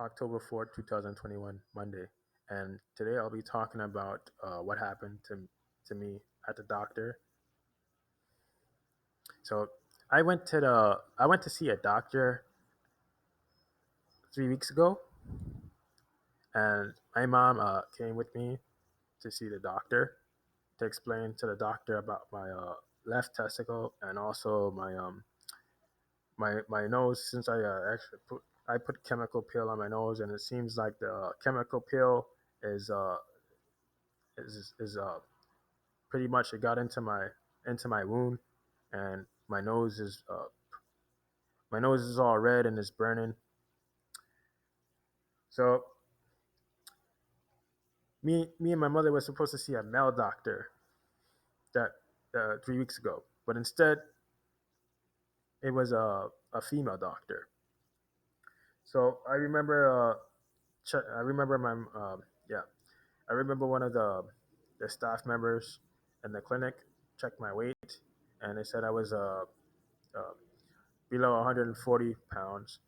October 4th, 2021, Monday. And today I'll be talking about what happened to me at the doctor. So I went to see a doctor 3 weeks ago, and my mom came with me to see the doctor to explain to the doctor about my left testicle and also my nose. Since I put chemical peel on my nose, and it seems like the chemical peel is uh, is pretty much it got into my wound, and my nose is all red and it's burning. So me and my mother were supposed to see a male doctor that 3 weeks ago, but instead it was a female doctor. So I remember my yeah I remember one of the staff members in the clinic checked my weight, and they said I was uh, below 140 pounds,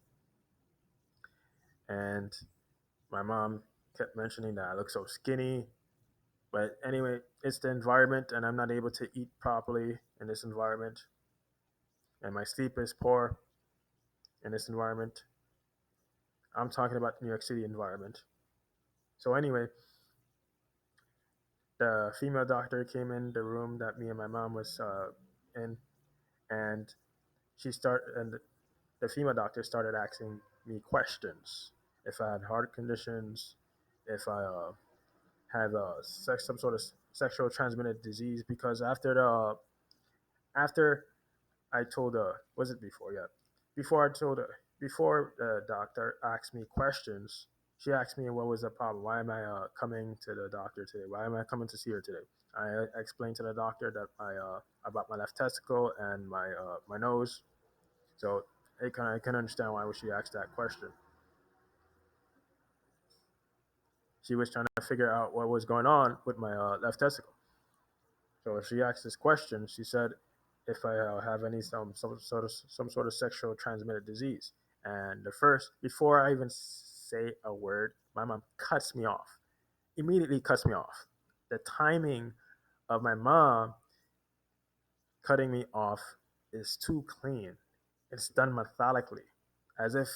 and my mom kept mentioning that I look so skinny. But anyway, it's the environment, and I'm not able to eat properly in this environment, and my sleep is poor in this environment. I'm talking about New York City environment. So anyway, the female doctor came in the room that me and my mom was in, and the female doctor started asking me questions. If I had heart conditions, if I had some sort of sexual transmitted disease, because after I told her, was it before? Yeah, before I told her, before the doctor asked me questions, she asked me what was the problem. Why am I coming to the doctor today? Why am I coming to see her today? I explained to the doctor that I about my left testicle and my nose. So I can understand why she asked that question. She was trying to figure out what was going on with my left testicle. So she asked this question. She said, if I have any some sort of sexual transmitted disease. And the first, before I even say a word, my mom cuts me off. Immediately cuts me off. The timing of my mom cutting me off is too clean. It's done methodically, as if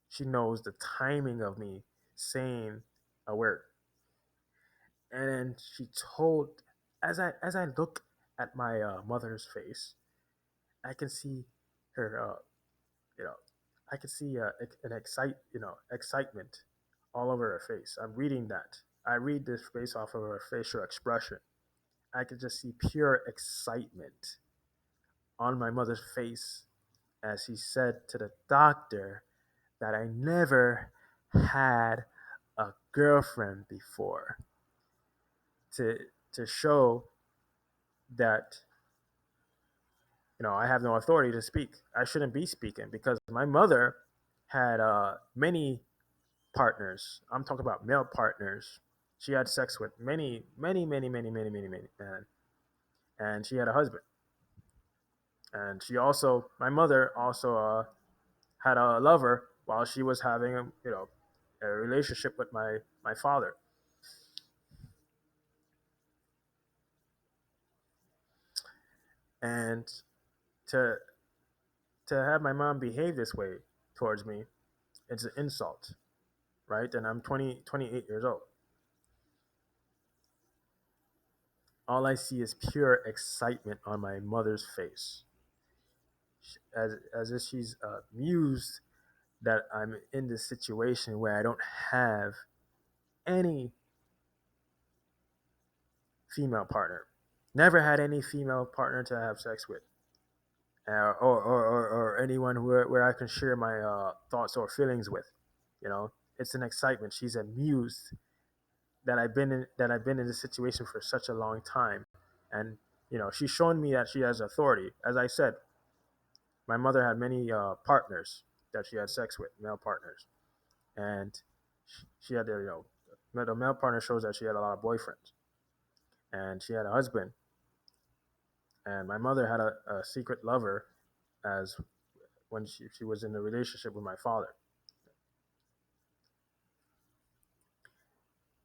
she knows the timing of me saying a word. And then she told, as I look at my mother's face, I can see her, you know, I can see excitement all over her face. I'm reading that. I read this based off of her facial expression. I could just see pure excitement on my mother's face as she said to the doctor that I never had a girlfriend before, to to show that I have no authority to speak. I shouldn't be speaking because my mother had many partners. I'm talking about male partners. She had sex with many men, and she had a husband. And my mother also had a lover while she was having a relationship with my father. And to to have my mom behave this way towards me, it's an insult, right? And I'm 28 years old. All I see is pure excitement on my mother's face, as if she's amused that I'm in this situation where I don't have any female partner. Never had any female partner to have sex with, or anyone where I can share my thoughts or feelings with. It's an excitement. She's amused that I've been in this situation for such a long time, and she's shown me that she has authority. As I said, my mother had many partners that she had sex with, male partners, and she had the male partner shows that she had a lot of boyfriends, and she had a husband, and my mother had a secret lover as when she was in a relationship with my father.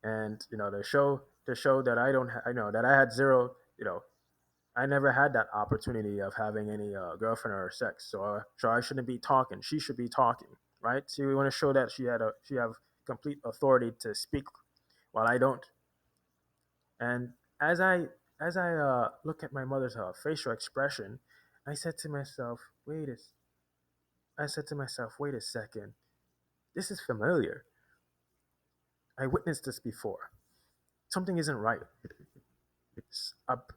And to show that I don't, that I had zero, I never had that opportunity of having any girlfriend or sex. So I shouldn't be talking. She should be talking, right? So we want to show that she have complete authority to speak while I don't. And as I look at my mother's facial expression, I said to myself, wait a second. This is familiar. I witnessed this before. Something isn't right. It's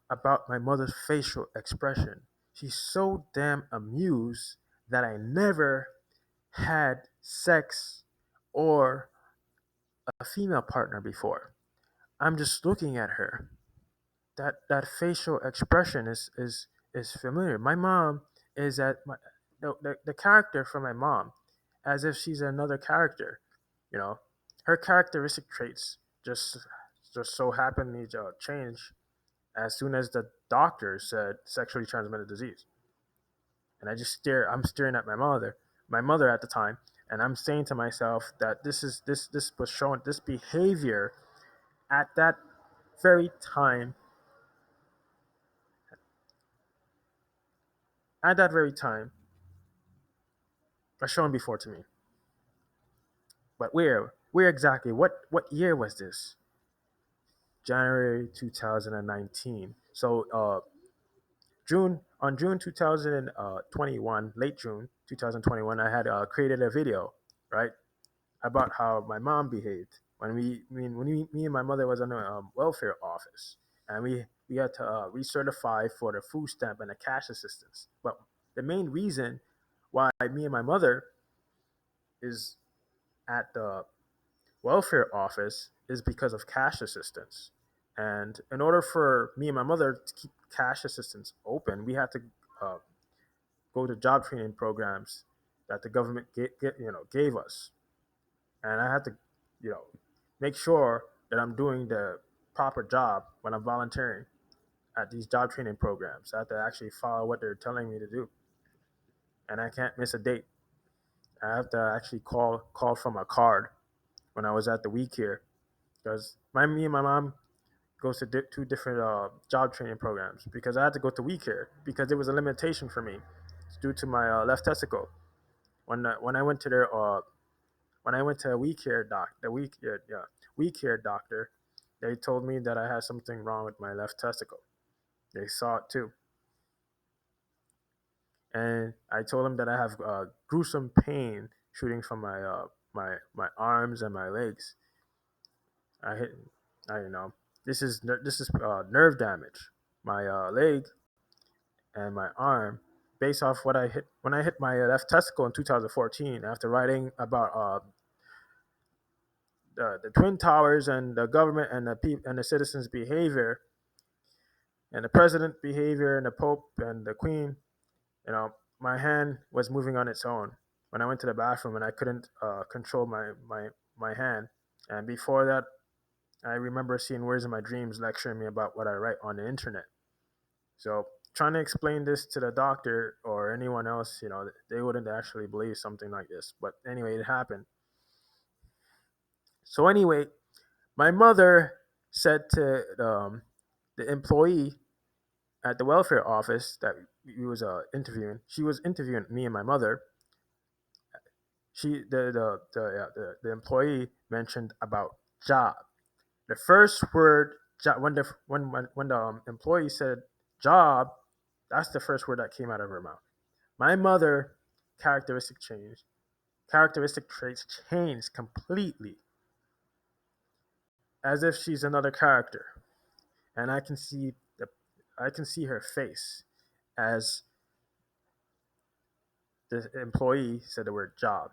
about my mother's facial expression. She's so damn amused that I never had sex or a female partner before. I'm just looking at her. That facial expression is familiar. My mom is at my the character for my mom, as if she's another character. You know, her characteristic traits just so happen to change as soon as the doctor said sexually transmitted disease. And I'm staring at my mother at the time, and I'm saying to myself that this was showing this behavior at that very time, at that very time, was shown before to me. But where exactly? What year was this? January 2019. So June 2021, late June 2021, I had created a video, right, about how my mom behaved me and my mother was on the welfare office, and we had to recertify for the food stamp and the cash assistance. But the main reason why me and my mother is at the welfare office is because of cash assistance. And in order for me and my mother to keep cash assistance open, we had to uh, go to job training programs that the government gave us. And I had to, you know, make sure that I'm doing the proper job when I'm volunteering at these job training programs. I have to actually follow what they're telling me to do, and I can't miss a date. I have to actually call from a card when I was at the week here, because me and my mom goes to two different job training programs, because I had to go to week here because there was a limitation for me due to my left testicle. When I went to their when I went to a week care week care doctor, they told me that I had something wrong with my left testicle. They saw it too, and I told them that I have gruesome pain shooting from my arms and my legs. I hit, I you know, this is nerve damage. My leg and my arm, based off what I hit when I hit my left testicle in 2014 after writing about the twin towers and the government and and the citizens' behavior and the president behavior and the pope and the queen. My hand was moving on its own when I went to the bathroom, and I couldn't control my hand. And before that, I remember seeing words in my dreams lecturing me about what I write on the internet. So trying to explain this to the doctor or anyone else, they wouldn't actually believe something like this. But anyway, it happened. So anyway, my mother said to the employee at the welfare office that he was interviewing. She was interviewing me and my mother. The employee mentioned about job. The first word when the employee said job, that's the first word that came out of her mouth. My mother characteristic changed. Characteristic traits changed completely, as if she's another character, and I can see her face as the employee said the word job.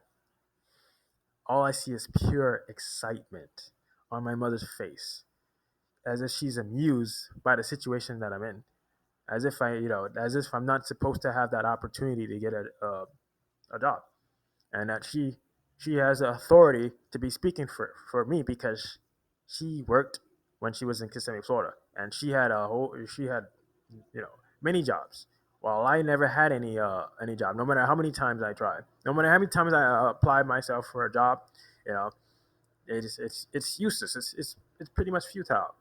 All I see is pure excitement on my mother's face, as if she's amused by the situation that I'm in, as if I'm not supposed to have that opportunity to get a job, and that she has the authority to be speaking for me because she worked when she was in Kissimmee, Florida, and she had you know many jobs. While I never had any job, no matter how many times I tried, no matter how many times I applied myself for a job, you know, It's useless. It's pretty much futile.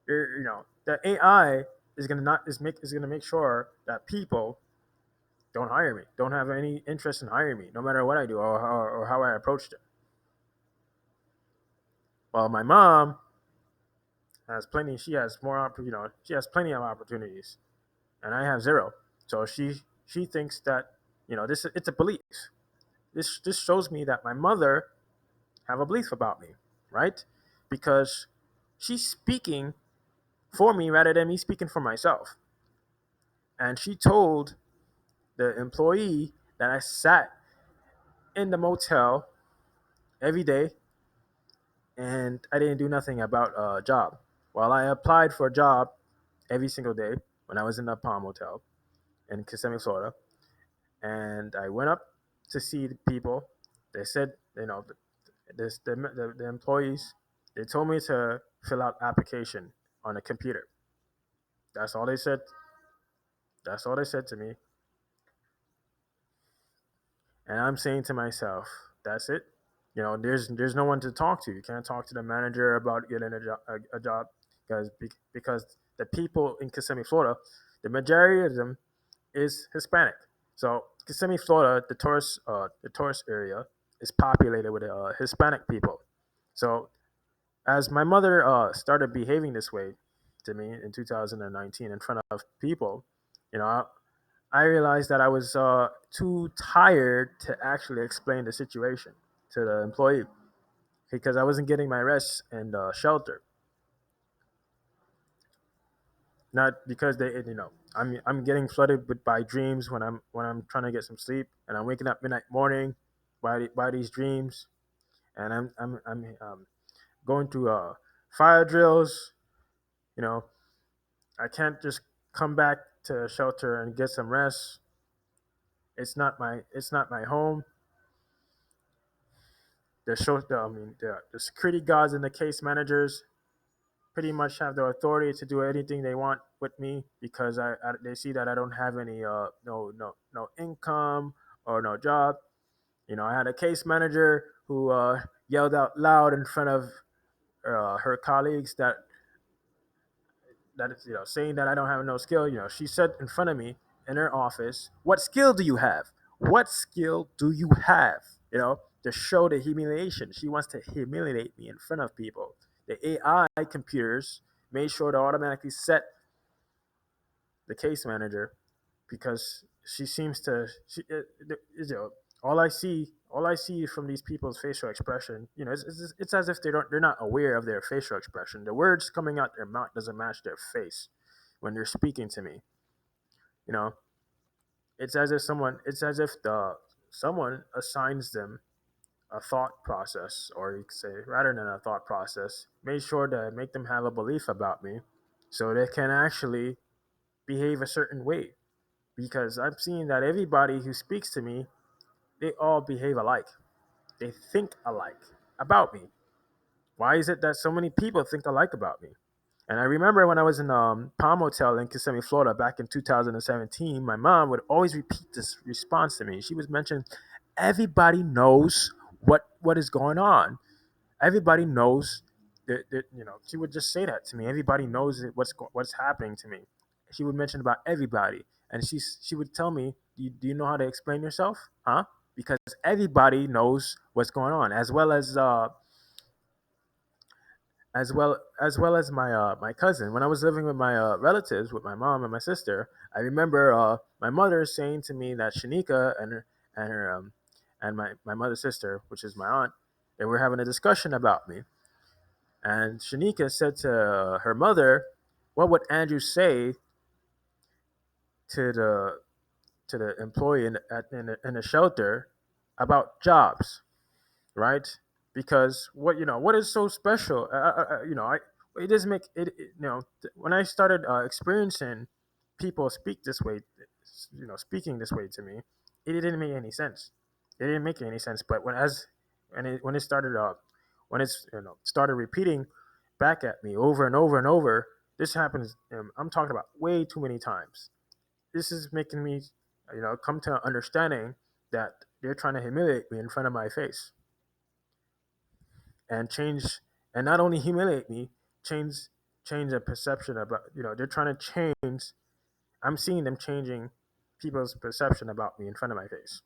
The AI is gonna not is gonna make sure that people don't hire me, don't have any interest in hiring me, no matter what I do or how I approached it. Well, my mom has plenty. She has more. She has plenty of opportunities, and I have zero. So she thinks that this it's a belief. This shows me that my mother have a belief about me, right? Because she's speaking for me rather than me speaking for myself. And she told the employee that I sat in the motel every day and I didn't do nothing about a job. While I applied for a job every single day when I was in the Palm Motel in Kissimmee, Florida, and I went up to see the people. They said, the employees, they told me to fill out application on a computer. That's all they said. That's all they said to me. And I'm saying to myself, that's it. There's no one to talk to. You can't talk to the manager about getting a job because the people in Kissimmee, Florida, the majority of them is Hispanic. So Kissimmee, Florida, the tourist area is populated with Hispanic people. So as my mother started behaving this way to me in 2019 in front of people, you know, I realized that I was too tired to actually explain the situation to the employee because I wasn't getting my rest and shelter. Not because I'm getting flooded by dreams when I'm trying to get some sleep, and I'm waking up midnight morning by these dreams, and I'm going through fire drills. You know, I can't just come back to shelter and get some rest. It's not my home. The security guards and the case managers pretty much have the authority to do anything they want with me because they see that I don't have any no income or no job. I had a case manager who yelled out loud in front of her colleagues that is saying that I don't have no skill. She said in front of me in her office, "What skill do you have? What skill do you have?" To show the humiliation. She wants to humiliate me in front of people. The AI computers made sure to automatically set the case manager because she seems to all I see from these people's facial expression, it's as if they're not aware of their facial expression. The words coming out their mouth doesn't match their face when they're speaking to me. You know, it's as if the someone assigns them a thought process, or you could say rather than a thought process, made sure to make them have a belief about me so they can actually behave a certain way. Because I'm seeing that everybody who speaks to me, they all behave alike. They think alike about me. Why is it that so many people think alike about me? And I remember when I was in Palm Hotel in Kissimmee, Florida, back in 2017, my mom would always repeat this response to me. She would mention, "Everybody knows what is going on. Everybody knows that." She would just say that to me. Everybody knows what's happening to me. She would mention about everybody, and she would tell me, "Do you know how to explain yourself, huh?" Because everybody knows what's going on, as well as my cousin. When I was living with my relatives, with my mom and my sister, I remember my mother saying to me that Shanika and my mother's sister, which is my aunt, they were having a discussion about me. And Shanika said to her mother, "What would Andrew say to the employee in the shelter about jobs, right? Because what is so special? It doesn't make when I started experiencing people speaking this way to me, it didn't make any sense. It didn't make any sense. But when it started started repeating back at me over and over and over, this happens. I'm talking about way too many times. This is making me come to understanding that they're trying to humiliate me in front of my face. and change, and not only humiliate me, change change a perception about, they're trying to change. I'm seeing them changing people's perception about me in front of my face.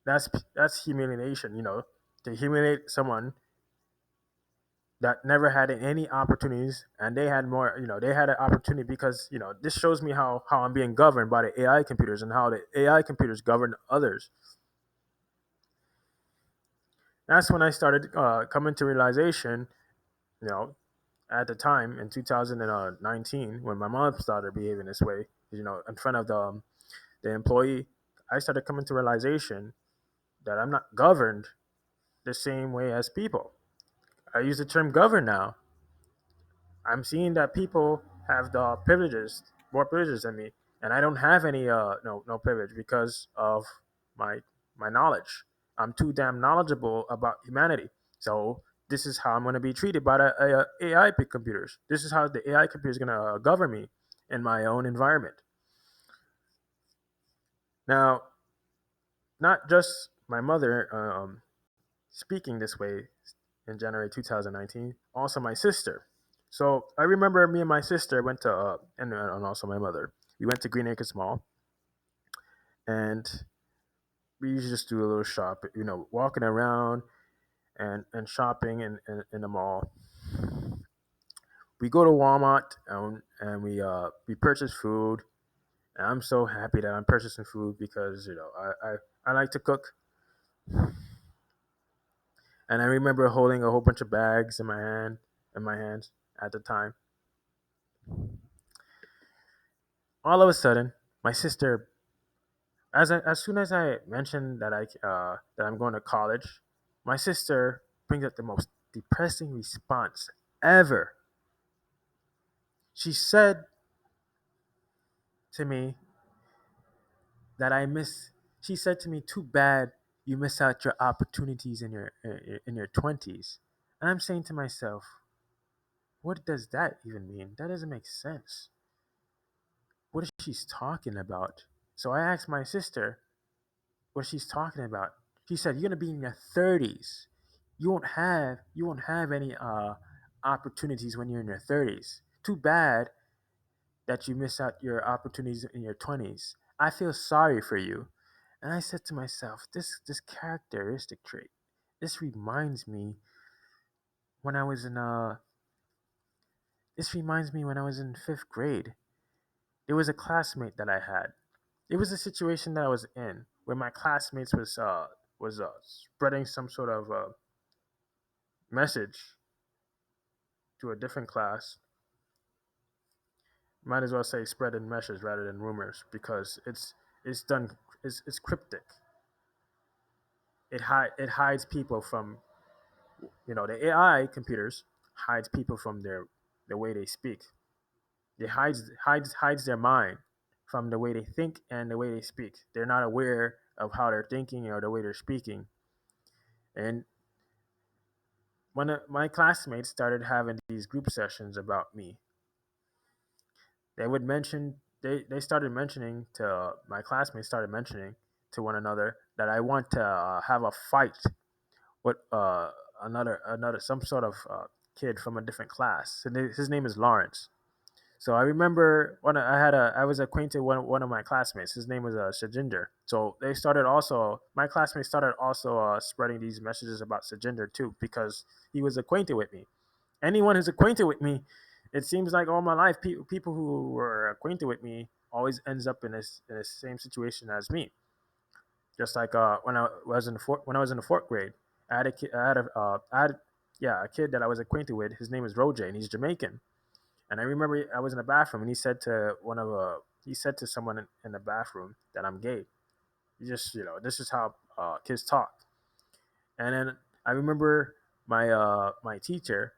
That's humiliation. To humiliate someone that never had any opportunities, and they had more. They had an opportunity because this shows me how I'm being governed by the AI computers, and how the AI computers govern others. That's when I started coming to realization. You know, at the time in 2019, when my mom started behaving this way, in front of the employee, I started coming to realization that I'm not governed the same way as people. I use the term govern now. I'm seeing that people have the privileges, more privileges than me, and I don't have any no privilege because of my my knowledge. I'm too damn knowledgeable about humanity. So this is how I'm going to be treated by the AI computers. This is how the AI computer is going to govern me in my own environment. Now, not just my mother speaking this way in January 2019, also my sister. So I remember me and my sister went to, and also my mother, we went to Green Acres Mall, and we usually just do a little shop, walking around and shopping in the mall. We go to Walmart, and we purchase food. And I'm so happy that I'm purchasing food because I like to cook. And I remember holding a whole bunch of bags in my hands at the time. All of a sudden, my sister, as soon as I mentioned that I'm going to college, my sister brings up the most depressing response ever. She said to me that I miss. She said to me, "Too bad you miss out your opportunities in your 20s." And I'm saying to myself, what does that even mean? That doesn't make sense. What is she talking about? So I asked my sister what she's talking about. She said, "You're gonna be in your 30s. You won't have any opportunities when you're in your 30s. Too bad that you miss out your opportunities in your 20s. I feel sorry for you." And I said to myself, this characteristic trait, this reminds me when I was in fifth grade. There was a classmate that I had. It was a situation that I was in where my classmates was spreading some sort of message to a different class. Might as well say spreading message rather than rumors because it's done it's cryptic. It hides people from, the AI computers hides people from the way they speak. It hides their mind from the way they think and the way they speak. They're not aware of how they're thinking or the way they're speaking. And when my classmates started having these group sessions about me, they would mention they started mentioning to my classmates started mentioning to one another that I want to have a fight with another some sort of kid from a different class. And his name is Lawrence. So I remember when I was acquainted with one of my classmates. His name was Sajinder. So my classmates started also spreading these messages about Sajinder too because he was acquainted with me. Anyone who's acquainted with me, it seems like all my life, people who were acquainted with me always ends up in the same situation as me. Just like when I was in the fourth grade, I had a kid, a kid that I was acquainted with. His name is Roger, and he's Jamaican. And I remember I was in the bathroom, and he said to someone in the bathroom that I'm gay. This is how kids talk. And then I remember my teacher,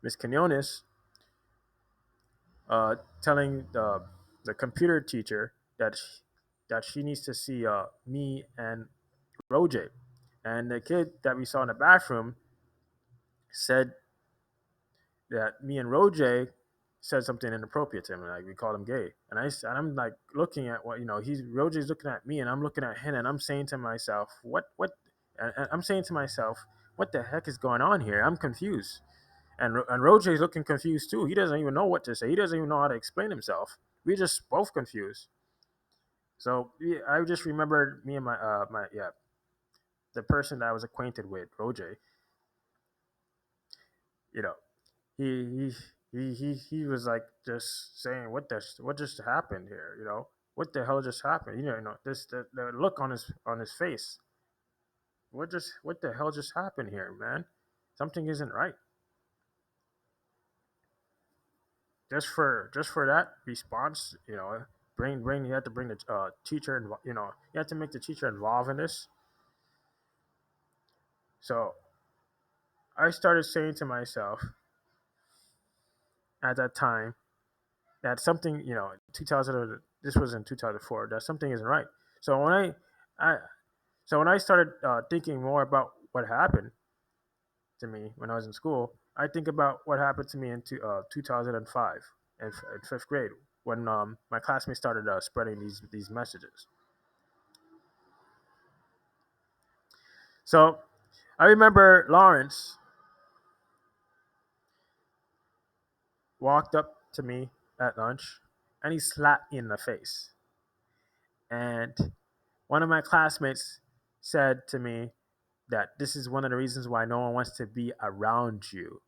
Miss Quinones, telling the computer teacher that she needs to see me and Roger. And the kid that we saw in the bathroom said that me and Roger said something inappropriate to him, and like we called him gay. And I'm like looking at what he's Roger's looking at me, and I'm looking at him, and I'm saying to myself, what? And I'm saying to myself, what the heck is going on here? I'm confused. And Roger is looking confused too. He doesn't even know what to say. He doesn't even know how to explain himself. We're just both confused. So yeah, I just remembered me and my yeah, the person that I was acquainted with, Roger. You know, he was like just saying, what just happened here? What the hell just happened? This the look on his face. What the hell just happened here, man? Something isn't right. Just for that response, bring you have to bring the teacher, you have to make the teacher involved in this. So I started saying to myself at that time that something, 2000, this was in 2004, that something isn't right. So I so when I started thinking more about what happened to me when I was in school, I think about what happened to me in 2005 in fifth grade when my classmates started spreading these messages. So I remember Lawrence walked up to me at lunch and he slapped me in the face. And one of my classmates said to me that this is one of the reasons why no one wants to be around you,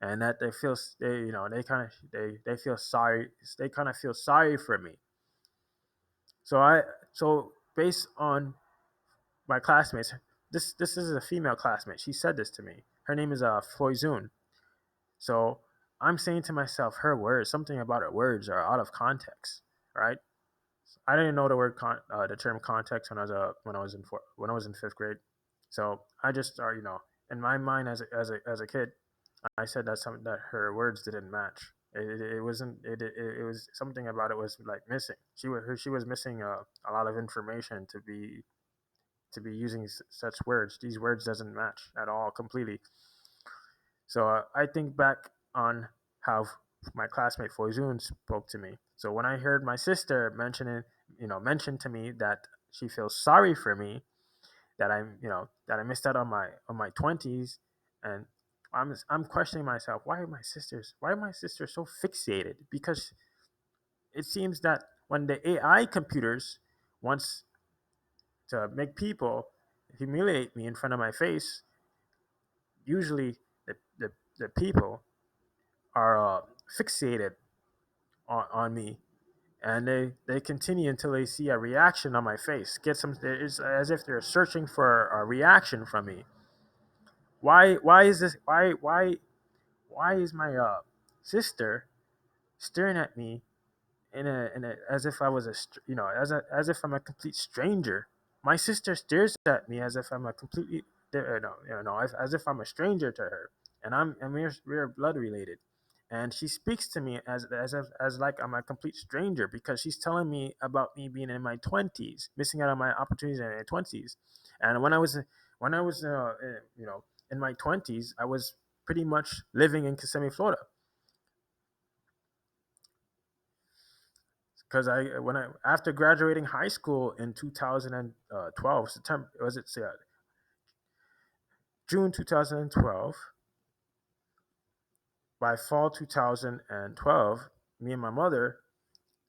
and that they feel sorry. They kind of feel sorry for me. So based on my classmates, this is a female classmate. She said this to me. Her name is Foizun. So I'm saying to myself, her words, something about her words are out of context, right? I didn't know the term context when I was in fifth grade. So I just in my mind as a kid, I said that some that her words didn't match. It wasn't it was something about it was like missing. She was missing a lot of information to be using such words. These words doesn't match at all completely. So I think back on how my classmate Foizun spoke to me. So when I heard my sister mention to me that she feels sorry for me, that I missed out on my 20s, and I'm questioning myself, why are my sisters so fixated? Because it seems that when the AI computers wants to make people humiliate me in front of my face, usually the people are fixated on me, and they continue until they see a reaction on my face. It's as if they're searching for a reaction from me. Why is this why is my sister staring at me as if I was as if I'm a complete stranger. My sister stares at me as if I'm a completely no, as if I'm a stranger to her, and we're blood related. And she speaks to me as like I'm a complete stranger because she's telling me about me being in my 20s, missing out on my opportunities in my 20s. And in my 20s, I was pretty much living in Kissimmee, Florida. Because I when I after graduating high school in 2012, September, was it June 2012, by fall 2012, me and my mother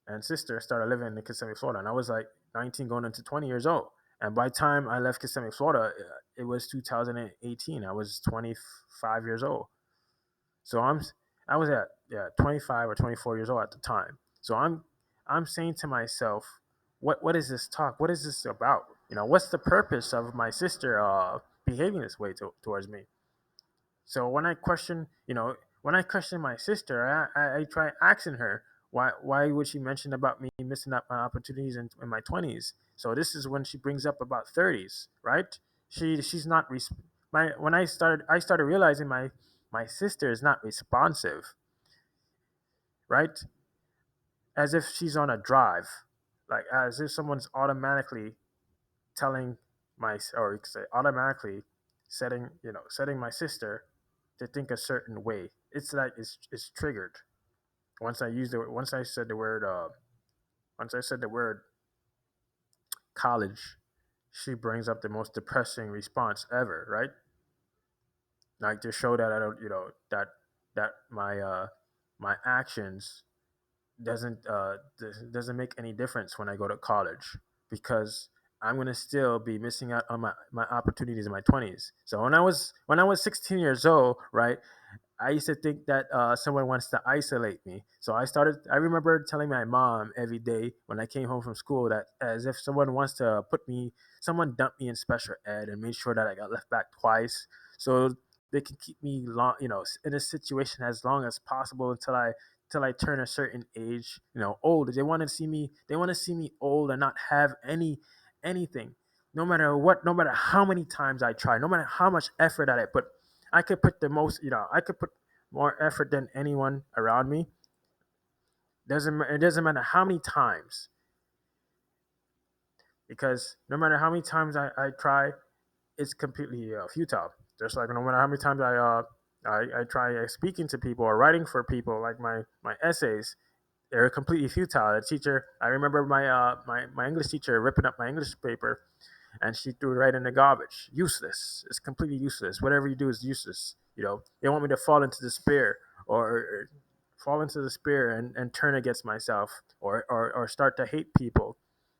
and sister started living in Kissimmee, Florida, and I was like 19 going into 20 years old. And by the time I left Kissimmee, Florida, it was 2018. I was 25 years old. So I was at 25 or 24 years old at the time. So I'm saying to myself, what is this talk? What is this about? What's the purpose of my sister behaving this way towards me? So when I question my sister, I try asking her why would she mention about me missing out my opportunities in my 20s? So this is when she brings up about 30s, right? She's not my when I started realizing my sister is not responsive, right? As if she's on a drive, like as if someone's automatically telling or you could say automatically setting my sister to think a certain way. It's like it's triggered once I said the word college. she brings up the most depressing response ever, right? Like to show that I don't, that my actions doesn't make any difference when I go to college, because I'm gonna still be missing out on my opportunities in my 20s. So when I was 16 years old, right, I used to think that someone wants to isolate me. So I remember telling my mom every day when I came home from school that as if someone dumped me in special ed and made sure that I got left back twice. So they can keep me in a situation as long as possible until I turn a certain age, old. They want to see me old and not have anything. No matter what, no matter how many times I try, no matter how much effort that I put, I could put more effort than anyone around me. It doesn't matter how many times, because no matter how many times I try, it's completely futile. Just like no matter how many times I try speaking to people or writing for people, like my essays, they're completely futile. The teacher, I remember my English teacher ripping up my English paper, and she threw it right in the garbage. Useless. It's completely useless. Whatever you do is useless. They want me to fall into despair, or fall into despair and turn against myself, or start to hate people.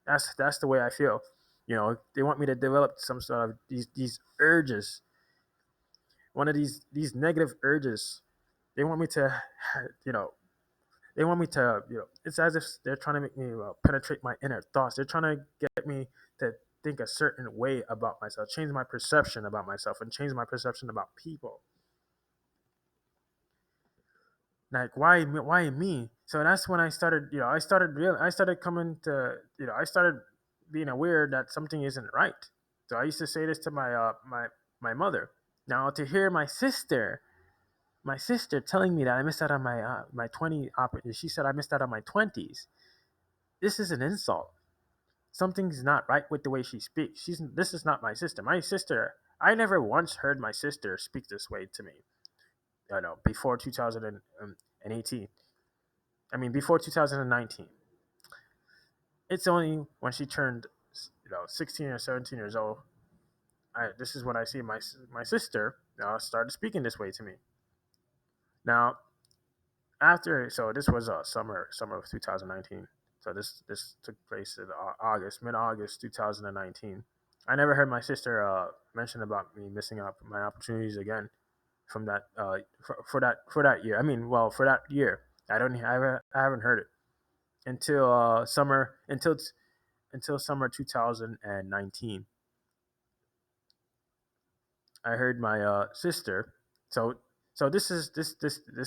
That's the way I feel. They want me to develop some sort of these urges, one of these negative urges. They want me to, you know, they want me to, it's as if they're trying to make me penetrate my inner thoughts. They're trying to get me to think a certain way about myself, change my perception about myself, and change my perception about people. Like, why me? So that's when I started, I started coming to, I started being aware that something isn't right. So I used to say this to my mother. Now to hear my sister telling me that I missed out on my 20 opportunities. She said I missed out on my 20s. This is an insult. Something's not right with the way she speaks. This is not my sister. My sister, I never once heard my sister speak this way to me. Before 2018. I mean, before 2019. It's only when she turned, 16 or 17 years old. This is when I see my sister started speaking this way to me. Now, this was summer of 2019. So this took place in mid August 2019. I never heard my sister mention about me missing out my opportunities again from that for that year. I mean, well, for that year, I haven't heard it until summer 2019. I heard my sister. So this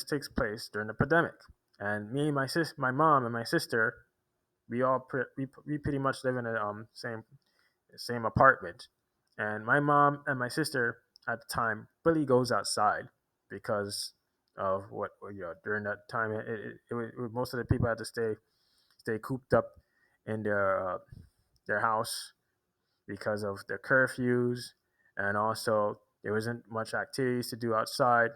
takes place during the pandemic, and me, my mom, and my sister, we pretty much live in a same apartment, and my mom and my sister at the time really goes outside because of what during that time most of the people had to stay cooped up in their house because of the curfews, and also there wasn't much activities to do outside.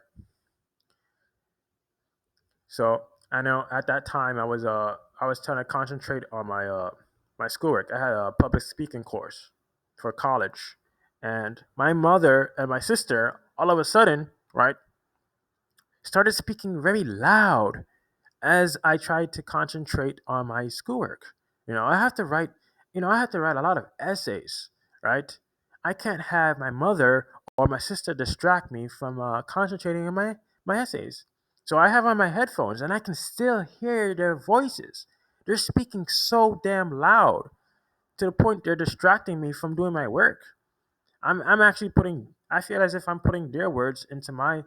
So I know at that time I was trying to concentrate on my schoolwork. I had a public speaking course for college, and my mother and my sister all of a sudden, right, started speaking very loud as I tried to concentrate on my schoolwork. I have to write a lot of essays, right? I can't have my mother or my sister distract me from concentrating on my essays. So I have on my headphones and I can still hear their voices. They're speaking so damn loud to the point they're distracting me from doing my work. I'm actually I feel as if I'm putting their words into my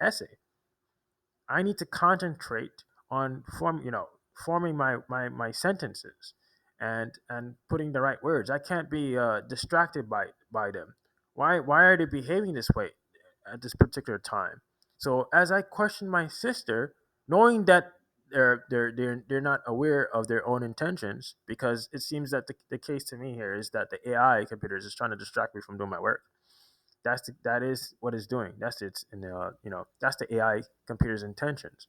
essay. I need to concentrate on forming my sentences and putting the right words. I can't be distracted by them. Why are they behaving this way at this particular time? So as I question my sister, knowing that they're not aware of their own intentions, because it seems that the case to me here is that the AI computers is trying to distract me from doing my work. That is what it's doing. That's the AI computer's intentions,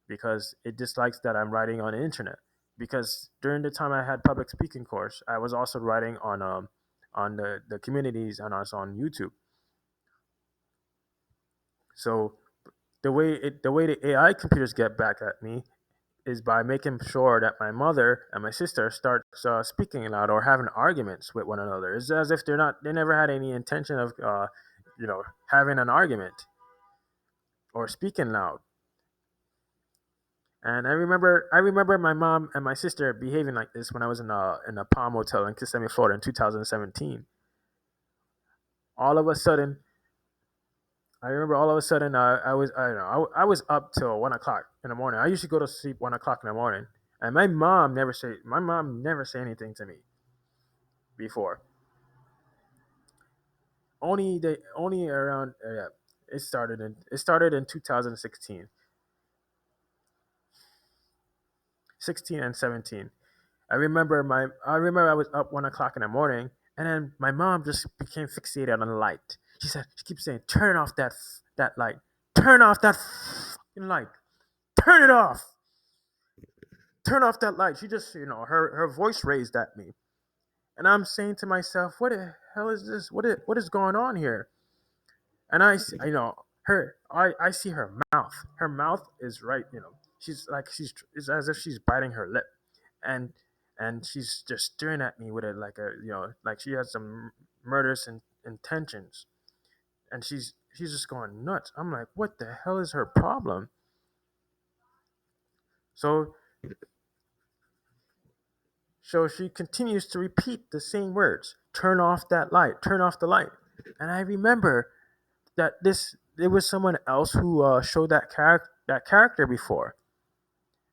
because it dislikes that I'm writing on the internet. Because during the time I had public speaking course, I was also writing on the communities and us on YouTube. So the way the AI computers get back at me is by making sure that my mother and my sister starts speaking loud or having arguments with one another. It's as if they never had any intention of having an argument or speaking loud. And I remember my mom and my sister behaving like this when I was in a Palm Hotel in Kissimmee, Florida, in 2017. All of a sudden, I remember all of a sudden I was I don't know I was up till 1 o'clock in the morning. I usually go to sleep 1 o'clock in the morning, and my mom never say anything to me before. Only around yeah, it started in 2016, 16 and 17. I remember I was up 1 o'clock in the morning, and then my mom just became fixated on the light. She keeps saying, "Turn off that light, turn off that fucking light, turn it off, turn off that light." She just her voice raised at me, and I'm saying to myself, "What the hell is this? What is going on here?" And I see her mouth. Her mouth is right. She's like it's as if she's biting her lip, and she's just staring at me with it like she has some murderous intentions, and she's just going nuts. I'm like, what the hell is her problem? So she continues to repeat the same words: turn off that light, turn off the light. And I remember that this there was someone else who showed that character before,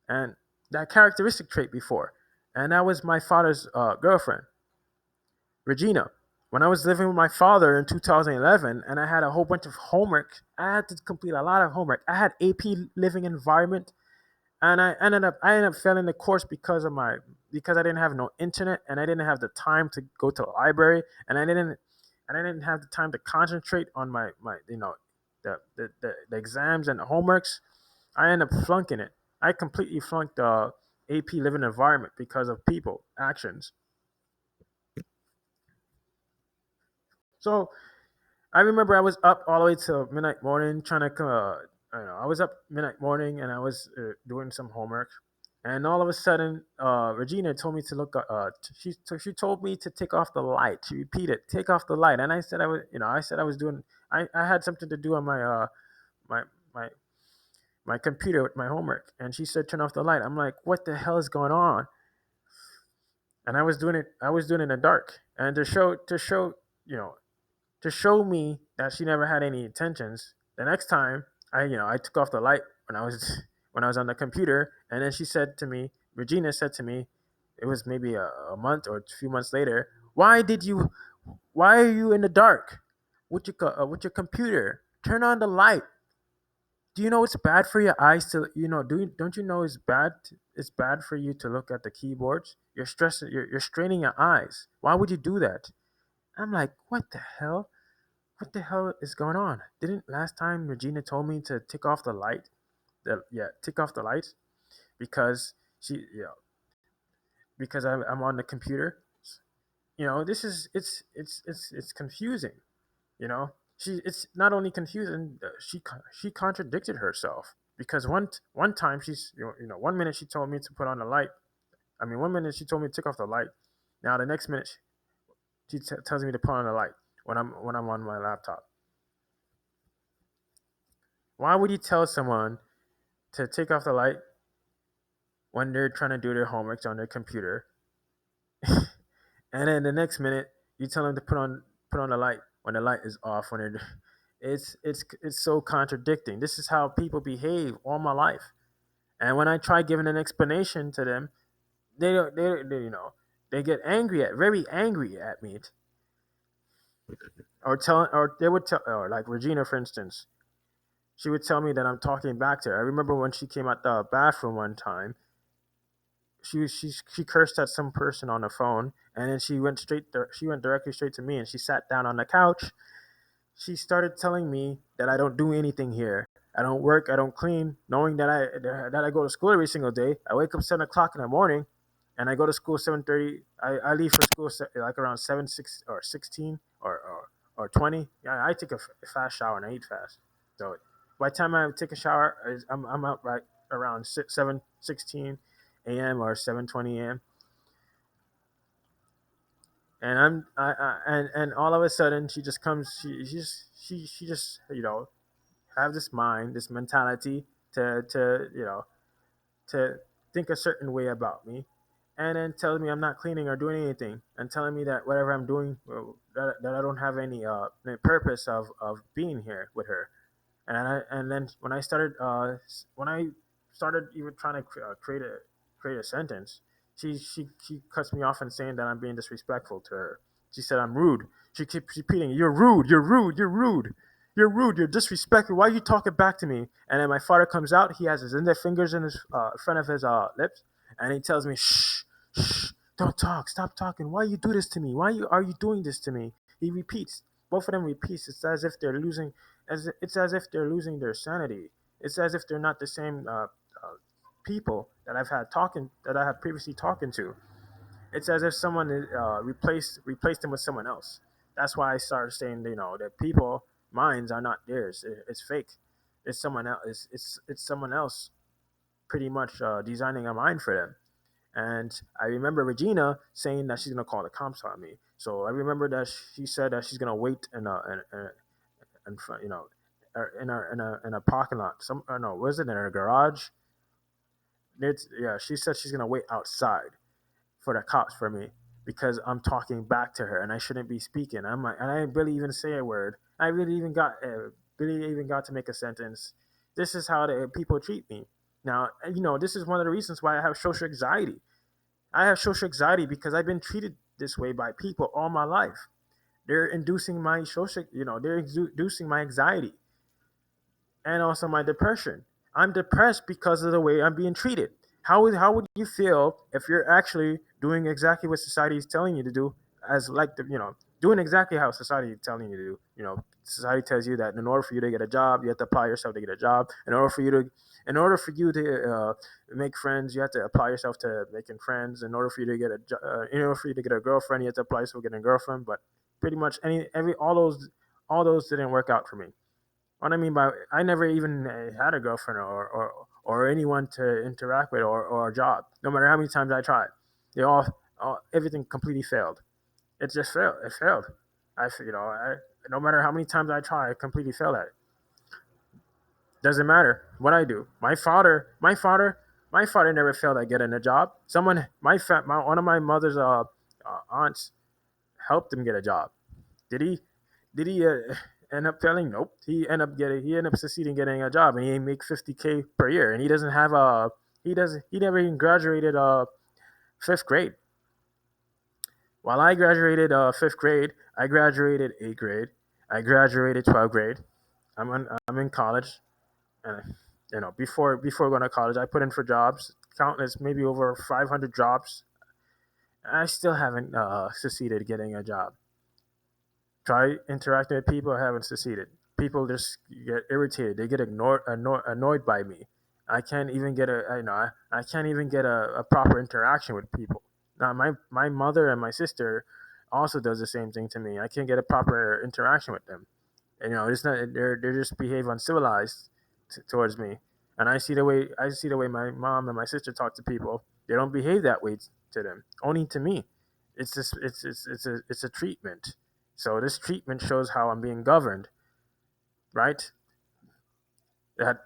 and that characteristic trait before, and that was my father's girlfriend, Regina. When I was living with my father in 2011, and I had a whole bunch of homework, I had to complete a lot of homework. I had AP living environment, and I ended up failing the course because I didn't have no internet, and I didn't have the time to go to the library, and I didn't have the time to concentrate on my the exams and the homeworks. I ended up flunking it. I completely flunked the AP living environment because of people actions. So I remember I was up all the way till midnight morning trying to. I was up midnight morning and I was doing some homework, and all of a sudden, Regina told me to look. She told me to take off the light. She repeated, "Take off the light," and I said I was doing. I had something to do on my my my computer with my homework, and she said, "Turn off the light." I'm like, "What the hell is going on?" And I was doing it in the dark, and you know to show me that she never had any intentions. The next time, I took off the light when I was on the computer, and then Regina said to me, it was maybe a month or a few months later, why are you in the dark with your computer? Turn on the light. Do you know it's bad for your eyes to don't you know it's bad for you to look at the keyboards? You're straining your eyes. Why would you do that? I'm like, what the hell is going on? Didn't last time Regina told me to take off the light? Take off the light because she, because I'm on the computer. This is it's confusing. It's not only confusing. She contradicted herself because one time she's 1 minute she told me to put on the light. I mean, 1 minute she told me to take off the light. Now the next minute she tells me to put on the light when I'm on my laptop. Why would you tell someone to take off the light when they're trying to do their homework on their computer, and then the next minute you tell them to put on the light when the light is off when they're it's so contradicting. This is how people behave all my life, and when I try giving an explanation to them, they don't they get very angry at me, or they would tell, or like Regina, for instance, she would tell me that I'm talking back to her. I remember when she came out the bathroom one time, she cursed at some person on the phone, and then she went directly straight to me, and she sat down on the couch. She started telling me that I don't do anything here. I don't work. I don't clean. Knowing that I go to school every single day. I wake up 7 o'clock in the morning, and I go to school 7:30. I leave for school like around 7, 6 or 16 or 20. Yeah, I take a fast shower and I eat fast. So by the time I take a shower, I'm out right around 7:16 a.m. or 7:20 a.m. And and all of a sudden she just comes. She just have this mind, this mentality to think a certain way about me, and then telling me I'm not cleaning or doing anything, and telling me that whatever I'm doing, that I don't have any purpose of being here with her. And then when I started even trying to create a sentence, she cuts me off and saying that I'm being disrespectful to her. She said I'm rude. She keeps repeating, "You're rude. You're rude. You're rude. You're rude. You're disrespectful. Why are you talking back to me?" And then my father comes out. He has his index fingers in his front of his lips, and he tells me, "Shh, shh, don't talk. Stop talking. Why you do this to me? Are you doing this to me?" He repeats. Both of them repeats. It's as if they're losing it's as if they're losing their sanity. It's as if they're not the same people that I have previously talking to. It's as if someone replaced them with someone else. That's why I started saying that people minds are not theirs. It's fake. It's someone else. It's someone else pretty much designing a mind for them. And I remember Regina saying that she's gonna call the cops on me. So I remember that she said that she's gonna wait in front, in a parking lot. No, was it in her garage? Yeah, she said she's gonna wait outside for the cops for me because I'm talking back to her and I shouldn't be speaking. I'm like, and I didn't really even say a word. I really even got to make a sentence. This is how the people treat me. Now, this is one of the reasons why I have social anxiety. I have social anxiety because I've been treated this way by people all my life. They're inducing my they're inducing my anxiety and also my depression. I'm depressed because of the way I'm being treated. How would you feel if you're actually doing exactly what society is telling you to do, as like doing exactly how society is telling you to do? Society tells you that in order for you to get a job, you have to apply yourself to get a job. In order for you to make friends, you have to apply yourself to making friends. In order for you to get a girlfriend, you have to apply yourself to getting a girlfriend. But pretty much all those didn't work out for me. What I mean by I never even had a girlfriend or anyone to interact with or a job. No matter how many times I tried, everything completely failed. It just failed. It failed. No matter how many times I try, I completely failed at it. Doesn't matter what I do. My father never failed at getting a job. One of my mother's aunts helped him get a job. Did he? Did he end up failing? Nope. He ended up succeeding getting a job, and he make 50K per year, and he doesn't have a he never even graduated fifth grade. While I graduated fifth grade, I graduated eighth grade, I graduated 12th grade. I'm in college, and before going to college, I put in for jobs, countless, maybe over 500 jobs. I still haven't succeeded getting a job. Try interacting with people, I haven't succeeded. People just get irritated. They get annoyed by me. I can't even get I can't even get a proper interaction with people. Now my mother and my sister also does the same thing to me. I can't get a proper interaction with them. And, it's not they're just behave uncivilized towards me. And I see the way my mom and my sister talk to people. They don't behave that way to them. Only to me. It's a treatment. So this treatment shows how I'm being governed, right? That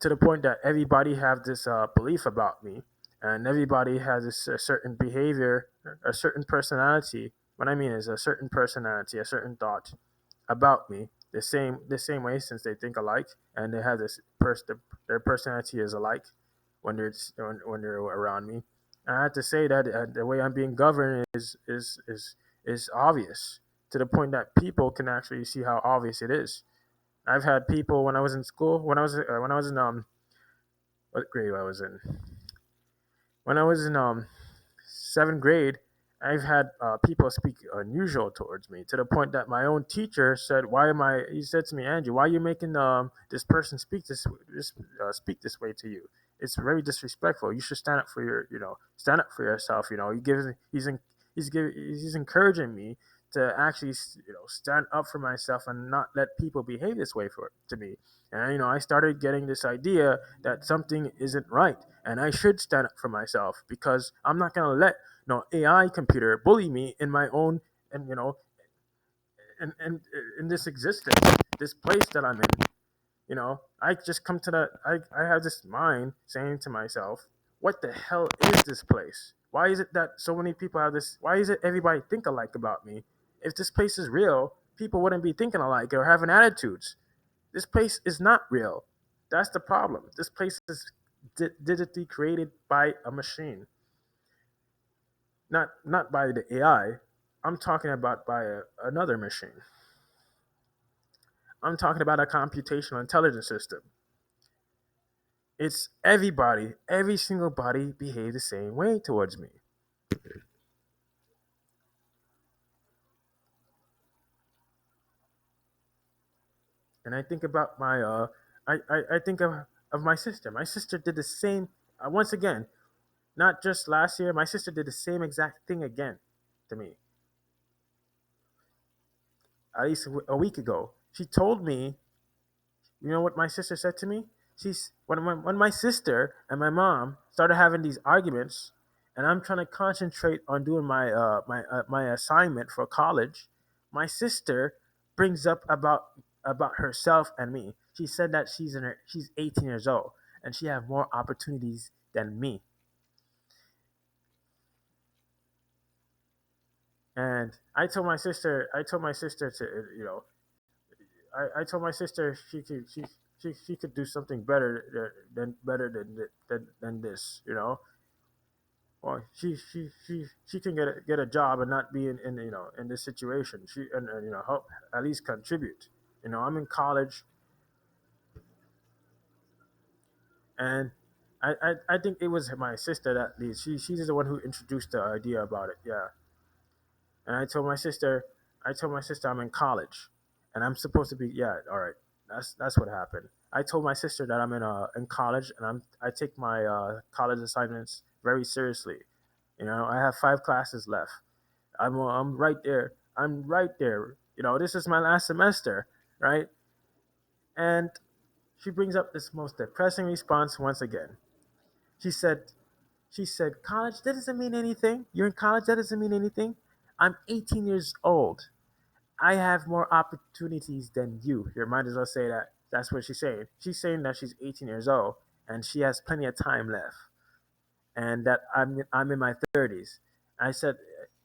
to the point that everybody have this belief about me, and everybody has a certain behavior, a certain personality. What I mean is a certain personality, a certain thought about me, the same way, since they think alike, and they have their personality is alike when they're around me. And I have to say that the way I'm being governed is obvious, to the point that people can actually see how obvious it is. I've had people when I was in school, when I was in what grade I was in, when I was in seventh grade, I've had people speak unusual towards me, to the point that my own teacher said, "Why am I?" He said to me, "Andrew, why are you making this person speak this way to you? it's very disrespectful. You should stand up for stand up for yourself. He's encouraging me to actually stand up for myself and not let people behave this way for to me. And I started getting this idea that something isn't right, and I should stand up for myself because I'm not gonna let AI computer bully me in my own and and in this existence, this place that I'm in. I just come to that. I have this mind saying to myself, what the hell is this place? Why is it that so many people have this? Why is it everybody think alike about me? If this place is real, people wouldn't be thinking alike or having attitudes. This place is not real. That's the problem. This place is digitally created by a machine, not by the AI. I'm talking about by another machine. I'm talking about a computational intelligence system. It's everybody, every single body behave the same way towards me. And I think about my I think of my sister. My sister did the same once again, not just last year. My sister did the same exact thing again to me. At least a week ago. She told me, you know what my sister said to me? She's when my sister and my mom started having these arguments, and I'm trying to concentrate on doing my assignment for college. My sister brings up about herself and me. She said that she's 18 years old and she have more opportunities than me. And I told my sister to I told my sister she could do something better than this. Well, she can get a job and not be in this situation. She and help at least contribute. I'm in college, and I think it was my sister that leads. She's the one who introduced the idea about it. Yeah, and I told my sister I'm in college, and I'm supposed to be. Yeah, all right. That's what happened. I told my sister that I'm in college, and I take my college assignments very seriously. I have 5 classes left. I'm right there. I'm right there. This is my last semester, right? And she brings up this most depressing response once again. She said, college, that doesn't mean anything. You're in college, that doesn't mean anything. I'm 18 years old. I have more opportunities than you. You might as well say that. That's what she's saying. She's saying that she's 18 years old and she has plenty of time left, and that I'm in my 30s. I said,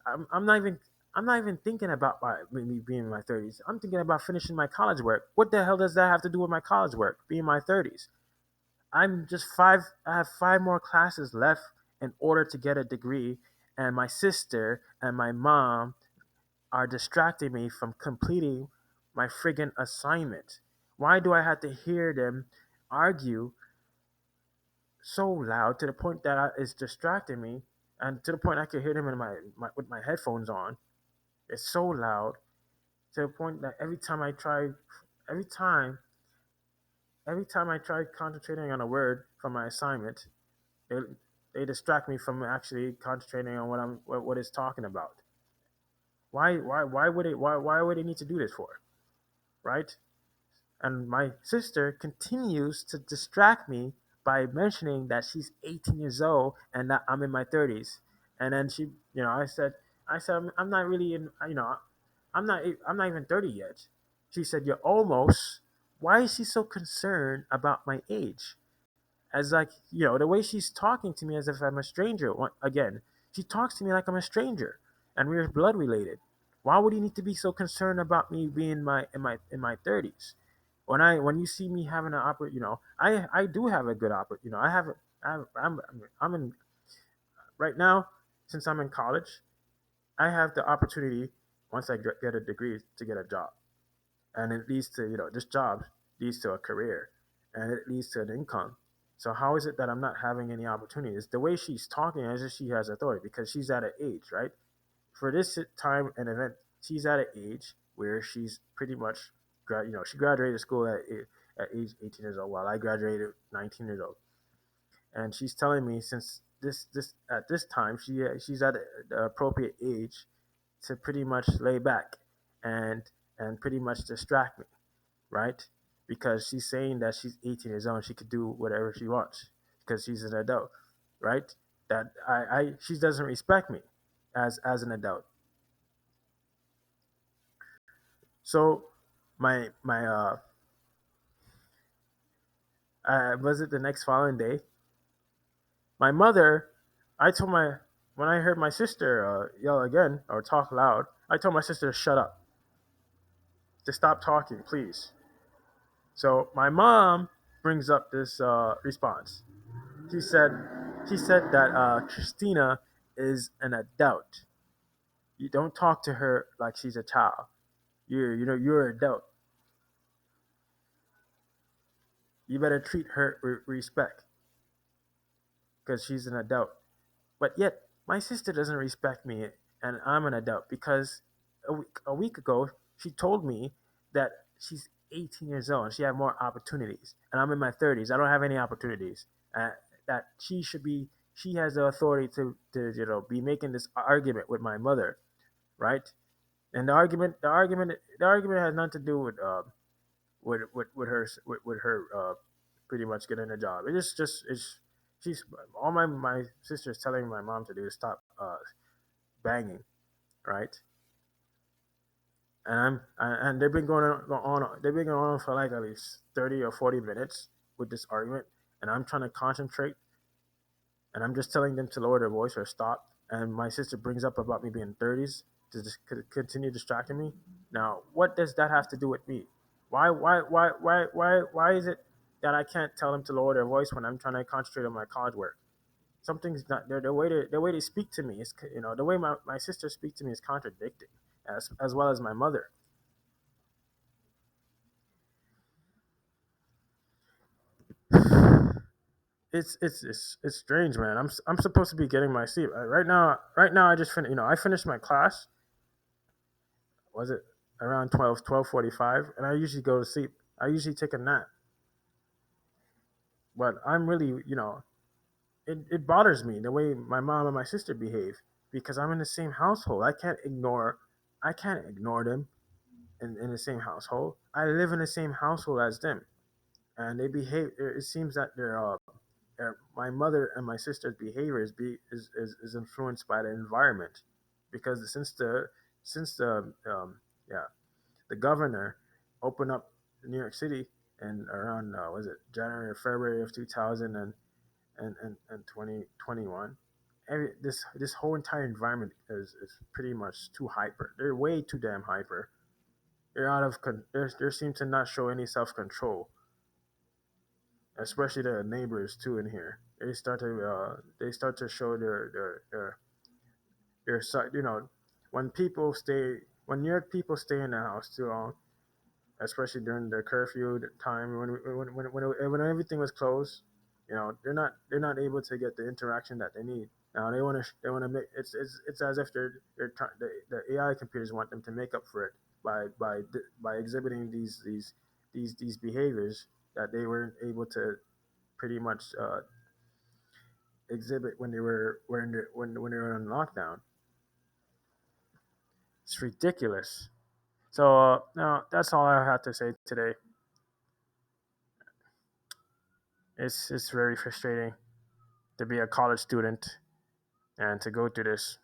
I'm not even thinking about me being in my 30s. I'm thinking about finishing my college work. What the hell does that have to do with my college work? Being in my 30s. I'm just five. I have 5 more classes left in order to get a degree, and my sister and my mom are distracting me from completing my friggin' assignment. Why do I have to hear them argue so loud to the point that it's distracting me, and to the point I can hear them in with my headphones on? It's so loud to the point that every time, every time I try concentrating on a word from my assignment, they they distract me from actually concentrating on what it's talking about. Why would they need to do this for, right? And my sister continues to distract me by mentioning that she's 18 years old and that I'm in my 30s. And then I said, I'm not really in, I'm not even 30 yet. She said, you're almost. Why is she so concerned about my age? As like, the way she's talking to me as if I'm a stranger. Again, she talks to me like I'm a stranger and we're blood related. Why would you need to be so concerned about me being in my 30s? When you see me having an opera, I do have a good opera. I have I'm in right now, since I'm in college. I have the opportunity, once I get a degree, to get a job, and it leads to this job leads to a career, and it leads to an income. So how is it that I'm not having any opportunities? The way she's talking as if she has authority, because she's at an age, right? For this time and event, she's at an age where she's pretty much, she graduated school at age 18 years old, while I graduated 19 years old. and she's telling me since this at this time she's at the appropriate age to pretty much lay back and pretty much distract me, right? Because she's saying that she's 18 years old and she could do whatever she wants because she's an adult, right? That she doesn't respect me as an adult. So my was it the next following day? My mother, I told my when I heard my sister yell again or talk loud, I told my sister to shut up, to stop talking, please. So my mom brings up this response. She said she said that Christina is an adult. You don't talk to her like she's a child. You're an adult. You better treat her with respect because she's an adult. But yet my sister doesn't respect me, and I'm an adult because a week ago she told me that she's 18 years old and she had more opportunities, and I'm in my 30s. I don't have any opportunities. Uh, that she has the authority to be making this argument with my mother, right? And the argument has nothing to do with her pretty much getting a job. It's she's all my sister is telling my mom to do is stop banging, right? And they've been they've been going on for like at least 30 or 40 minutes with this argument, and I'm trying to concentrate, and I'm just telling them to lower their voice or stop. And my sister brings up about me being 30s to just continue distracting me. Now, what does that have to do with me? Why is it that I can't tell them to lower their voice when I'm trying to concentrate on my college work? Something's not the way they speak to me is the way my sister speaks to me is contradicting as well as my mother. It's strange, man. I'm supposed to be getting my sleep right now. I finished my class. Was it around 12:45, and I usually go to sleep. I usually take a nap, but I'm really it bothers me the way my mom and my sister behave because I'm in the same household. I can't ignore them in the same household. I live in the same household as them, and they behave. It seems that my mother and my sister's behavior is influenced by the environment, because since the yeah the governor opened up New York City in around was it January or February of 2000 and 2021. This whole entire environment is pretty much too hyper. They're way too damn hyper. They're out of they seem to not show any self control, especially the neighbors too in here. They start to show their when people stay when New York people stay in the house too long, especially during the curfew time when everything was closed. They're not able to get the interaction that they need. Now they want to make it's as if they're trying the AI computers want them to make up for it by exhibiting these behaviors that they weren't able to pretty much exhibit when they were when they were on lockdown. It's ridiculous. So no, that's all I have to say today. It's very frustrating to be a college student and to go through this.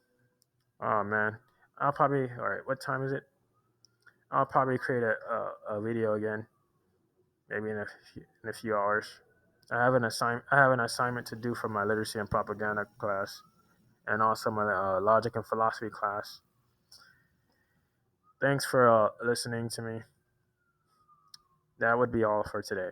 Oh man, I'll probably all right. What time is it? I'll probably create a video again, maybe in a few hours. I have an assignment to do for my literacy and propaganda class, and also my logic and philosophy class. Thanks for listening to me. That would be all for today.